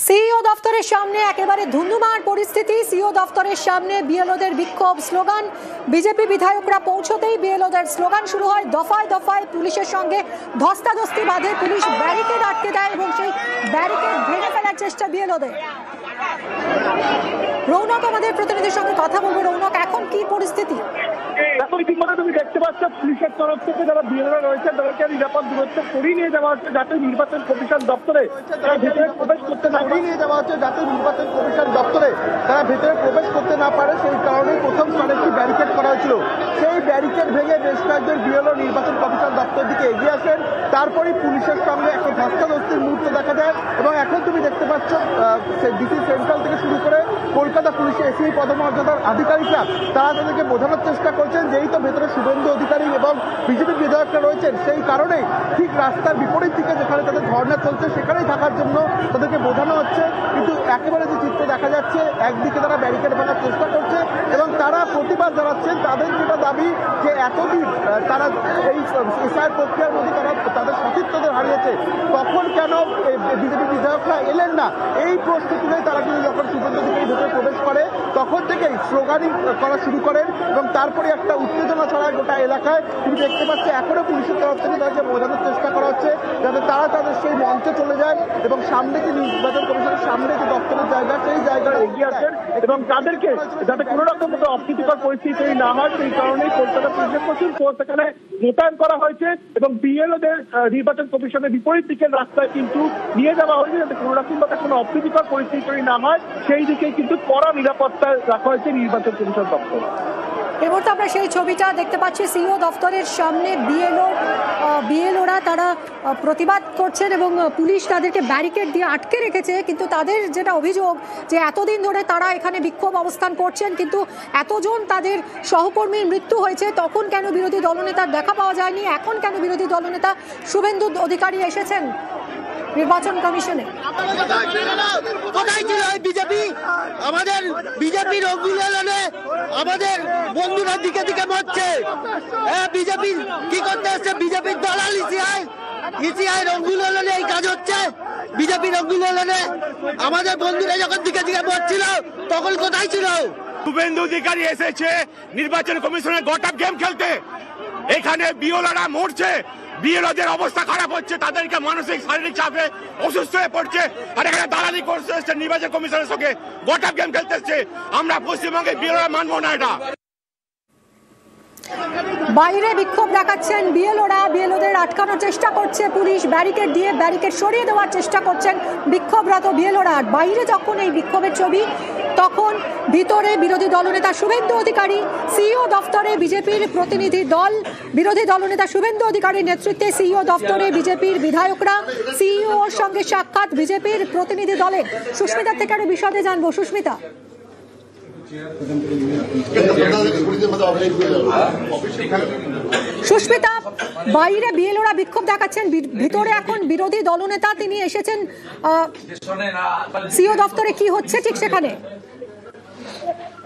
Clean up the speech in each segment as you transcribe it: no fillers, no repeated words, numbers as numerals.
CEO দফতরের সামনে একেবারে ধুন্ধুমার পরিস্থিতি। সিইও দফতরের সামনে বিএলওদের বিক্ষোভ, স্লোগান। বিজেপি বিধায়করা পৌঁছতেই বিএলওদের স্লোগান শুরু হয়। দফায় দফায় পুলিশের সঙ্গে ধস্তাধস্তি বাঁধে পুলিশ, ব্যারিকেড আটকে দেয় এবং সেই ব্যারিকেড ভেঙে ফেলার চেষ্টা বিএলওদের। রৌনক আমাদের প্রতিনিধির সঙ্গে কথা বলবো। রৌনক, এখন কি পরিস্থিতি? ইতিমধ্যে তুমি দেখতে পাচ্ছ পুলিশের তরফ থেকে যারা বিএলওরা রয়েছে তাদেরকে নিরাপদ দূরত্বে সরিয়ে নিয়ে যাওয়া হচ্ছে, যাতে নির্বাচন কমিশন দপ্তরে তারা ভেতরে প্রবেশ করতে না পারে। সেই কারণে প্রথম স্থানে একটি ব্যারিকেড করা হয়েছিল। সেই ব্যারিকেড ভেঙে বেশ কয়েকজন বিএলও নির্বাচন কমিশন দপ্তরের দিকে এগিয়ে আসেন। তারপরে পুলিশের সঙ্গে একটা ধস্তাধস্তির মুহূর্ত দেখা যায় এবং এখন তুমি দেখতে পাচ্ছ ডিসি সেন্ট্রাল থেকে শুরু করে কলকাতা পুলিশের এসি পদমর্যাদার আধিকারিকরা তারা তাদেরকে বোঝানোর চেষ্টা করছেন যে এই তো ভেতরে শুভেন্দু অধিকারী এবং বিজেপি বিধায়করা রয়েছেন, সেই কারণেই ঠিক রাস্তার বিপরীত দিকে যেখানে তাদের ধর্ণা চলছে সেখানেই থাকার জন্য তাদেরকে বোঝানো হচ্ছে। কিন্তু একেবারে যে চিত্র দেখা যাচ্ছে, একদিকে তারা ব্যারিকেড ভাঙার চেষ্টা করছে এবং তারা প্রতিবাদ জানাচ্ছেন। তাদের যেটা দাবি যে এতদিন তারা এই এসআই প্রক্রিয়ার মধ্যে তারা তাদের সতীর্থদের হারিয়েছে, তখন কেন বিজেপি বিধায়করা এলেন না, এই প্রশ্ন তুলে তারা কিন্তু যখন শুভেন্দু অধিকারী ভেতরে প্রবেশ করে তখন থেকেই স্লোগানিং করা শুরু করেন এবং তারপরে একটা উত্তেজনা ছড়ায় গোটা এলাকায়। তুমি দেখতে পাচ্ছ এখনো পুলিশের তরফ থেকে তাদেরকে বোঝানোর চেষ্টা করা হচ্ছে যাতে তারা তাদের সেই মঞ্চে চলে যায় এবং সামনে যে নির্বাচন কমিশনের সামনে যে দপ্তরের জায়গা সেই জায়গায় এগিয়ে আসেন এবং তাদেরকে যাতে কোনো রকম মতো অপ্রীতিকর পরিস্থিতি তৈরি না হয় সেই কারণেই কলকাতা পুলিশের প্রচুর ফোর্স এখানে মোতায়েন করা হয়েছে এবং বিএলওদের নির্বাচন কমিশনের বিপরীত দিকের রাস্তায় কিন্তু নিয়ে যাওয়া হয়েছে যাতে কোনো রকম ভাবে কোনো অপ্রীতিকর পরিস্থিতি তৈরি না হয়, সেই দিকে কিন্তু কড়া নিরাপত্তা রাখা হয়েছে নির্বাচন কমিশন দপ্তর। এই মুহূর্তে আমরা সেই ছবিটা দেখতে পাচ্ছি। সিইও দফতরের সামনে বিএলওরা তারা প্রতিবাদ করছেন এবং পুলিশ তাদেরকে ব্যারিকেড দিয়ে আটকে রেখেছে। কিন্তু তাদের যেটা অভিযোগ যে এতদিন ধরে তারা এখানে বিক্ষোভ অবস্থান করছেন, কিন্তু এতজন তাদের সহকর্মীর মৃত্যু হয়েছে, তখন কেন বিরোধী দলনেতার দেখা পাওয়া যায়নি? এখন কেন বিরোধী দলনেতা শুভেন্দু অধিকারী এসেছেন নির্বাচন কমিশনে? কোথায় ছিল বিজেপি? আমাদের বিজেপির অভিযানে আমাদের বন্ধুরা দিকে দিকে মরছে। বিজেপি কি করতে আসছে? বিজেপির দলাল ইসিআই রঙ্গুলনে এই কাজ হচ্ছে। বিজেপি রঙ্গুলনে আমাদের বন্ধুরা যখন দিকে দিকে মরছিল তখন কোথায় ছিল? শুভেন্দু অধিকারী এসেছে নির্বাচন কমিশনের গট আপ গেম খেলতে। এখানে বিএলওরা মরছে, বিএলওদের অবস্থা খারাপ হচ্ছে, তাদেরকে মানসিক শারীরিক চাপে অসুস্থ হয়ে পড়ছে, আর এখানে দালালি করতে এসছে নির্বাচন কমিশনের সঙ্গে গট আপ গেম খেলতে এসছে। আমরা পশ্চিমবঙ্গে বিএলওরা মানবো না এটা। বাইরে বিক্ষোভ দেখাচ্ছেন বিএলওরা, বিএলওদের আটকানোর চেষ্টা করছে পুলিশ, ব্যারিকেড দিয়ে ব্যারিকেড সরিয়ে দেওয়ার চেষ্টা করছেন বিক্ষোভরত বিএলওরা। বাইরে যখন এই বিক্ষোভের ছবি, তখন ভিতরে বিরোধী দলনেতা শুভেন্দু অধিকারী, সিইও দফতরে বিজেপির প্রতিনিধি দল, বিরোধী দলনেতা শুভেন্দু অধিকারীর নেতৃত্বে সিইও দফতরে বিজেপির বিধায়করা, সিইওর সঙ্গে সাক্ষাৎ বিজেপির প্রতিনিধি দলের। সুস্মিতার থেকে আরো বিশদে জানবো। সুস্মিতা, বাইরে বিএলওরা বিক্ষোভ দেখাচ্ছেন, ভিতরে এখন বিরোধী দলনেতা তিনি এসেছেন সিইও দফতরে। কি হচ্ছে ঠিক সেখানে?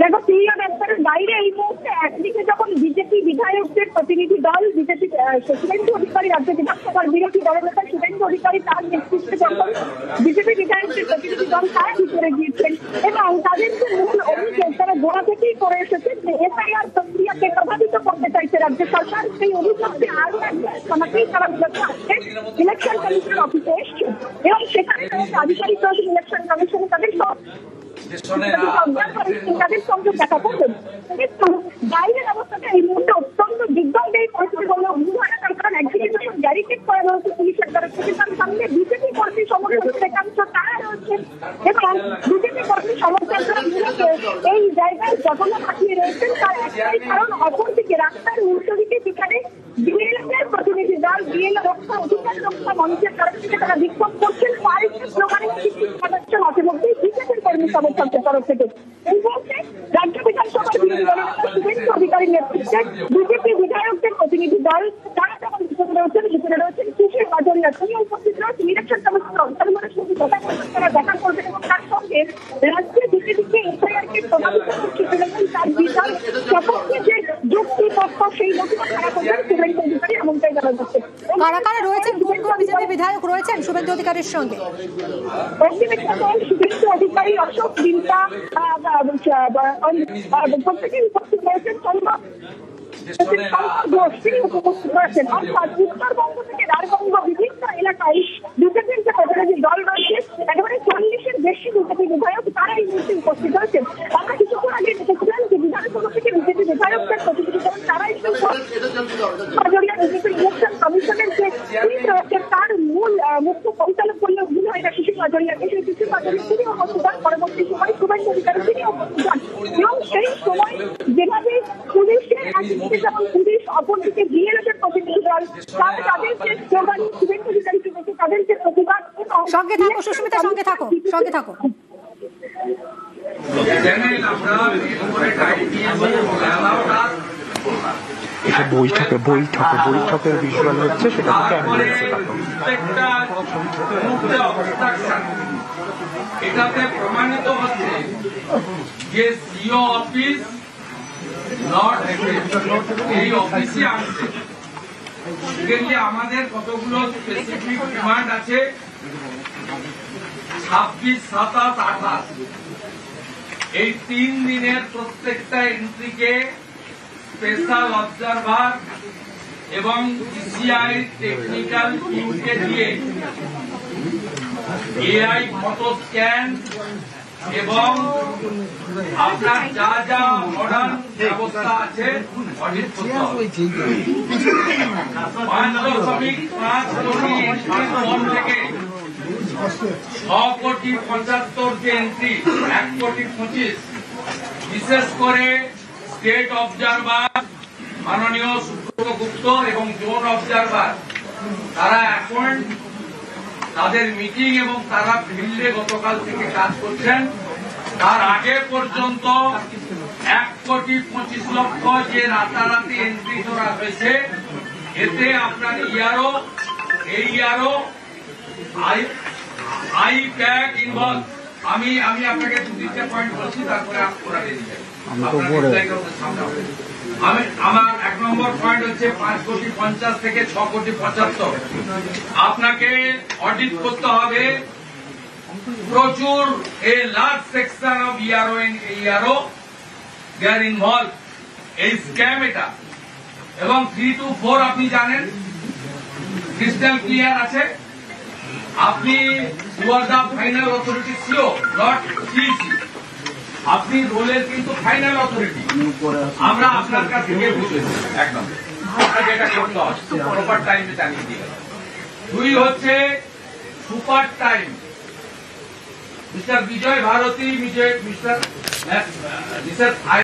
দেখো, সিইও দপ্তরের বাইরে এই মুহূর্তে একদিকে যখন বিজেপি বিধায়কদের প্রতিনিধি দল, বিজেপি শুভেন্দু অধিকারী রাজ্য বিধানসভার বিরোধী দলনেতা শুভেন্দু অধিকারী তার নেতৃত্বে যখন বিজেপি বিধায়কদের প্রতিনিধি দল তারা ভিতরে গিয়েছেন এবং তাদের যে মূল অভিযোগ তারা গোড়া থেকেই করে এসেছে যে এসআইআর প্রক্রিয়াকে প্রভাবিত করতে চাইছে রাজ্য সরকার, সেই অভিযোগকে আরো একবার শোনাতেই তারা মূলত আজকে ইলেকশন কমিশনের অফিসে এসছেন এবং সেখানে আধিকারিক ইলেকশন কমিশনে তাদের তাদের সঙ্গে দেখা করবেন। বাইরের অবস্থাটা এই মুহূর্তে অত্যন্ত দিগ্গজেই পরিস্থিতি বলে অভিযোগ। কারণ একদিকে যখন ব্যারিকেড করা রয়েছে পুলিশের তরফ থেকে, তার সামনে বিজেপি কর্মী সমর্থকদের একাংশ তারা রয়েছেন এবং বিজেপি কর্মী সমর্থকরা মূলত এই জায়গায় যখন পাঠিয়ে রয়েছেন তার একটাই কারণ, অপরদিকে রাস্তার উল্টো দিকে যেখানে বিএলওদের প্রতিনিধি দল, বিএলও রক্ষা অধিকার রক্ষা মঞ্চের তরফ থেকে তারা বিক্ষোভ করছেন, পাল্টে স্লোগানে কিছু জানাচ্ছেন অতিমধ্যেই বিজেপির কর্মী সমর্থকদের তরফ থেকে। এই মুহূর্তে রাজ্য বিধানসভার বিরোধী দলনেতা শুভেন্দু অধিকারীর নেতৃত্বে বিজেপি বিধায়কদের প্রতিনিধি দল তারা যখন ভিতরে রয়েছেন কিসের বাজারিয়া তিনি উপস্থিত রয়েছেন ইলেকশন কমিশনের অবজারভারের সঙ্গে তারা দেখা করবেন এবং তার সঙ্গে রাজ্যে দিকে দিকে এসআইআরকে প্রভাবিত করছে তার বিচার সপক্ষে যে যুক্তি পক্ষ সেই নতুন খারাপ করবেন শুভেন্দু অধিকারী এমনটাই জানা যাচ্ছে। কারা কারা রয়েছেন, কোন কোন বিজেপি বিধায়ক রয়েছেন শুভেন্দু অধিকারীর সঙ্গে? শুভেন্দু অধিকারী, অশোক দিনটা প্রত্যেকে উপস্থিত রয়েছেন। তিনি উপস্থিত রয়েছেন। অর্থাৎ উত্তরবঙ্গ থেকে রায়গঞ্জ বিভিন্ন এলাকায় বিজেপির যে প্রতিনিধি দল রয়েছে, একেবারে 40-এর বেশি বিজেপি বিধায়ক তারা এই মুহূর্তে উপস্থিত রয়েছেন। আমরা কিছুক্ষণ আগে দেখেছিলাম যে বিধানসভা থেকে বিজেপি বিধায়কদের প্রতিনিধি দল তারাই বিজেপির ইলেকশন কমিশনের যে টিম রয়েছে তার মূল মুখ্য পরিচালক করলে ভুল হয় না শিশির মাঝরিয়াকে। সেই শিশির মাঝরিয়া তিনি উপস্থিত হন। পরবর্তী সময় শুভেন্দু অধিকারী তিনি উপস্থিত হন এবং সেই সময় যেভাবে পুলিশের একদিকে যেমন পুলিশ, অপরদিকে বিএলওদের প্রতিনিধি দল, তারা তাদের যে স্লোগান শুভেন্দু অধিকারীকে দেখে তাদের যে প্রতিবাদ। সঙ্গে থাকো সুস্মিতা, সঙ্গে থাকো, সঙ্গে থাকো। বৈঠকের ভিজুয়াল হচ্ছে, সেটা এটাতে প্রমাণিত হচ্ছে যে সিও অফিস নট এই অফিসে আসছে। আমাদের কতগুলো স্পেসিফিক ডিমান্ড আছে, 26, 27, 28 এই 3 দিনের প্রত্যেকটা এন্ট্রিকে স্পেশাল অবজারভার এবং ডিসিআই টেকনিক্যাল টিমকে দিয়ে এআই ফটো স্ক্যান এবং আপনার যা যা মডার্ন ব্যবস্থা আছে অডিট করতে হবে। 5.5 থেকে 6,75,00,000 যে এন্ট্রি 1,25,00,000, বিশেষ করে স্টেট অবজারভার মাননীয় সুব্রত গুপ্ত এবং জোন অবজারভার তারা এখন তাদের মিটিং এবং তারা ফিল্ডে গতকাল থেকে কাজ করছেন। তার আগে পর্যন্ত 1,25,00,000 যে রাতারাতি এন্ট্রি করা হয়েছে, এতে আপনার ইয়ারও এই ইয়ারও আই প্যাক ইনভলভ। আমি আপনাকে 2-3টে পয়েন্ট বলছি, তারপরে আপনারা আমার 1 নম্বর পয়েন্ট হচ্ছে 5,50,00,000 থেকে 6,75,00,000 আপনাকে অডিট করতে হবে। প্রচুর এ লার্জ সেকশন অফ ইয়ারও দে আর ইনভলভ এই স্ক্যাম এটা। এবং 3 to 4 আপনি জানেন ক্রিস্টাল ক্লিয়ার আছে। আপনি you are the final authority, CEO not CEC. আপনি রোলের কিন্তু ফাইনাল অথরিটি। আমরা আপনার কাছ থেকে বুঝেছি একদম আপনাকে এটা করতে হবে প্রপার টাইমে জানিয়ে দিয়ে। 2 হচ্ছে সুপার টাইম। মিস্টার বিজয় ভারতী, মিস্টার